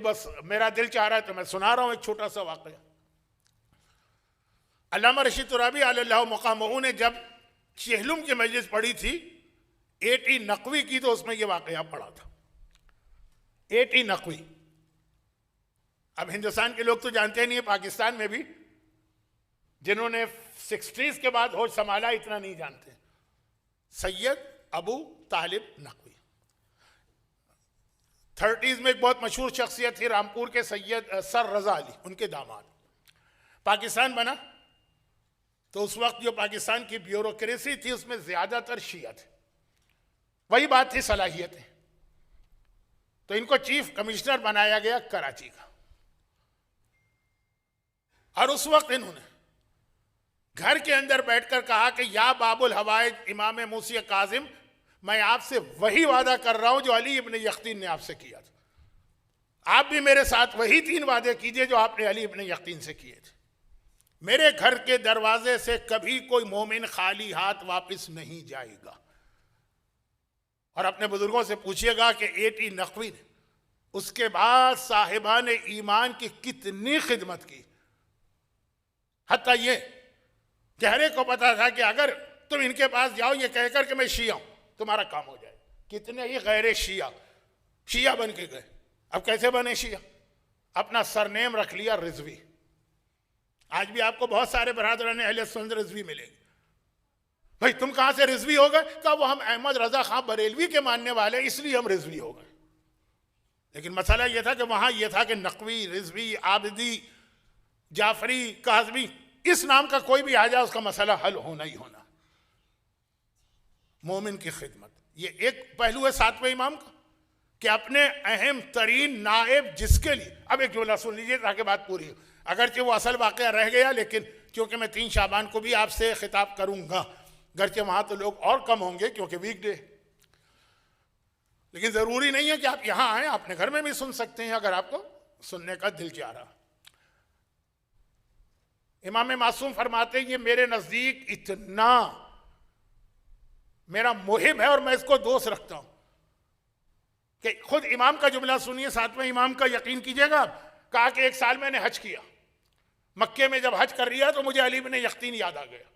बस मेरा दिल चाह रहा है तो मैं सुना रहा हूं एक छोटा सा वाकया। अल्लामा रशीद तुराबी अलैहि मकामहू ने जब चेहलुम की मजलिस पढ़ी थी 80 नकवी की, तो उसमें यह वाकया पढ़ा था। 80 नकवी। अब हिंदुस्तान के लोग तो जानते नहीं है, पाकिस्तान में भी जिन्होंने 60s के बाद होश संभाला इतना नहीं जानते। सैयद अबू तालिब नकवी 30s में एक बहुत मशहूर शख्सियत थी, रामपुर के सैयद सर रजा अली, उनके दामाद। पाकिस्तान बना तो उस वक्त जो पाकिस्तान की ब्यूरोक्रेसी थी उसमें ज्यादातर शिया थे। वही बात थी सलाहियतें, तो इनको चीफ कमिश्नर बनाया गया कराची का। और उस वक्त इन्होंने घर के अंदर बैठकर कहा कि या बाबुल हवाइज इमाम मूसी काजिम, मैं आपसे वही वादा कर रहा हूं जो अली इब्न यकीन ने आपसे किया था। आप भी मेरे साथ वही 3 वादे कीजिए जो आपने अली इब्न यकीन से किए थे। मेरे घर के दरवाजे से कभी कोई मोमिन खाली हाथ वापस नहीं जाएगा। और अपने बुजुर्गों से पूछिएगा कि 80 नकवी ने उसके बाद साहिबान ईमान की कितनी खिदमत की। हत्ता ये कि हर एक को पता था कि अगर तुम इनके पास जाओ ये कहकर कि मैं शिया हूं, तुम्हारा काम हो जाए। कितने ही गैर शिया बन के गए। अब कैसे बने शिया? अपना सरनेम रख लिया रिजवी। आज भी आपको बहुत सारे बरादरान अहले सुन्नत रिजवी मिलेंगे। भाई तुम कहां से रिजवी हो गए? कहा वो हम अहमद रजा खां बरेलवी के मानने वाले इसलिए हम रिजवी हो गए। लेकिन मसला यह था कि वहां यह था कि नकवी, रिजवी, आबिदी, जाफरी, काजमी, इस नाम का कोई भी आ जाए उसका मसला हल होना ही होना। मोमिन की खिदमत, ये एक पहलू है 7वें इमाम का कि अपने अहम तरीन नायब जिसके लिए। अब एक जुमला सुन लीजिए ताकि बात पूरी हो। अगरचे वो असल वाकया रह गया, लेकिन क्योंकि मैं 3 शाबान को भी आपसे खिताब करूंगा, गरचे वहां तो लोग और कम होंगे क्योंकि वीकडे, लेकिन जरूरी नहीं है कि आप यहां आए, अपने घर में भी सुन सकते हैं अगर आपको सुनने का दिल चाह रहा। इमाम मासूम फरमाते हैं ये मेरे नजदीक इतना मेरा मुहिब है और मैं इसको दोस्त रखता हूं कि खुद इमाम का जुमला सुनिए, 7वें इमाम का, यकीन कीजिएगा। कहा कि एक साल मैंने हज किया, मक्के में जब हज कर लिया तो मुझे अली इब्न यकीन याद आ गया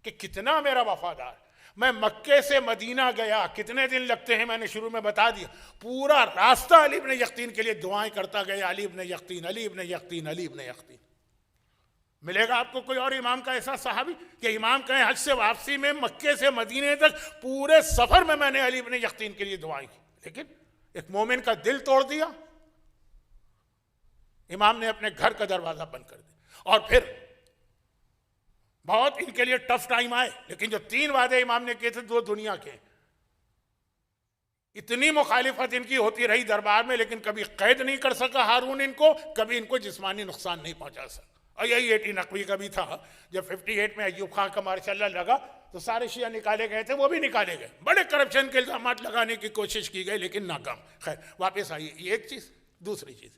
कि कितना मेरा वफादार। मैं मक्के से मदीना गया, कितने दिन लगते हैं मैंने शुरू में बता दिया। पूरा रास्ता अली इब्न यकीन के लिए दुआएं करता गया, अली इब्न यकीन, अली इब्न यकीन, अली इब्न यकीन। मिलेगा आपको कोई और इमाम का ऐसा सहाबी कि इमाम कहे हज से वापसी में मक्के से मदीने तक पूरे सफर में मैंने अली इब्न यकीन के लिए दुआएं की। लेकिन एक मोमिन का दिल तोड़ दिया, इमाम ने अपने घर का दरवाजा बंद कर दिया। और फिर बहुत इनके लिए टफ टाइम आए, लेकिन जो 3 वादे इमाम ने किए थे 2 दुनिया के, इतनी मुखालिफत इनकी होती रही दरबार में, लेकिन कभी कैद नहीं कर सका हारून इनको, कभी इनको जिस्मानी नुकसान नहीं पहुंचा सका। और यही 80 नकवी का भी था। जब 58 में अयूब खां का मार्शल लगा तो सारे शिया निकाले गए थे, वो भी निकाले गए। बड़े करप्शन के इल्जाम लगाने की कोशिश की गई लेकिन नाकाम। खैर वापस आइए, ये एक चीज। दूसरी चीज,